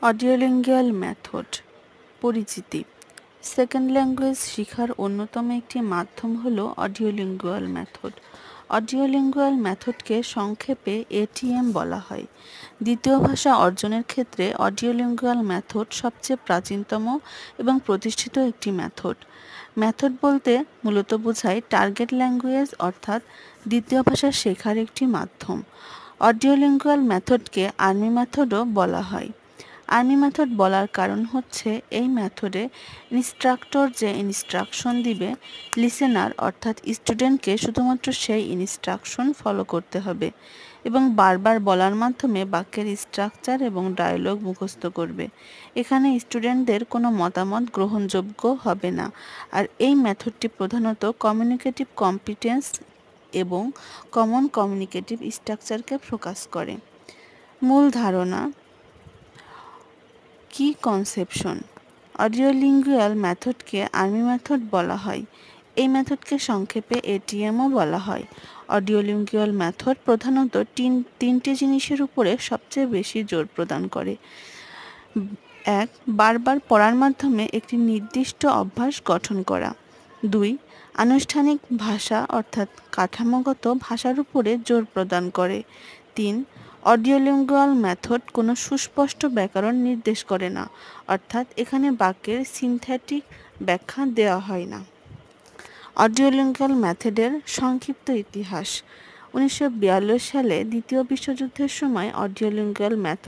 অডিওলিঙ্গুয়াল method পরিচিতি। Second language শেখার অন্যতম একটি মাধ্যম হলো অডিওলিঙ্গুয়াল মেথড। অডিওলিঙ্গুয়াল মেথডকে সংক্ষেপে এটিএম বলা হয়। দ্বিতীয় ভাষা অর্জনের ক্ষেত্রে অডিওলিঙ্গুয়াল মেথড সবচেয়ে প্রাচীনতম এবং প্রতিষ্ঠিত একটি মেথড। মেথড বলতে মূলত বোঝায় টার্গেট ল্যাঙ্গুয়েজ অর্থাৎ দ্বিতীয় ভাষা শেখার একটি মাধ্যম। অডিওলিঙ্গুয়াল মেথডকে আর্মি মেথডও বলা হয়। আর্মি মেথড বলার কারণ হচ্ছে এই মেথডে ইনস্ট্রাক্টর যে ইনস্ট্রাকশন দিবে, লিসেনার অর্থাৎ স্টুডেন্টকে শুধুমাত্র সেই ইনস্ট্রাকশন ফলো করতে হবে এবং বারবার বলার মাধ্যমে বাক্যের স্ট্রাকচার এবং ডায়লগ মুখস্থ করবে। এখানে স্টুডেন্টদের কোনো মতামত গ্রহণযোগ্য হবে না। আর এই মেথডটি প্রধানত কমিউনিকেটিভ কম্পিটেন্স এবং কমন কমিউনিকেটিভ স্ট্রাকচারকে ফোকাস করে। মূল ধারণা, কি কনসেপশন। অডিওলিঙ্গুয়াল মেথডকে আর্মি মেথড বলা হয়। এই মেথডকে সংক্ষেপে এটিএমও বলা হয়। অডিওলিঙ্গুয়াল মেথড প্রধানত তিনটি জিনিসের উপরে সবচেয়ে বেশি জোর প্রদান করে। 1. বারবার পড়ার মাধ্যমে একটি নির্দিষ্ট অভ্যাস গঠন করা। 2. আনুষ্ঠানিক ভাষা অর্থাৎ কাঠামোগত ভাষার উপরে জোর প্রদান করে। 3. অডিওলিঙ্গুয়াল মেথড কোনো সুস্পষ্ট ব্যাকরণ নির্দেশ করে না, অর্থাৎ এখানে বাক্যের সিনথেটিক ব্যাখ্যা দেওয়া হয় না। অডিওলিঙ্গুয়াল মেথডের সংক্ষিপ্ত ইতিহাস। 1942 সালে দ্বিতীয় বিশ্বযুদ্ধের সময় অডিওলিঙ্গুয়াল মেথড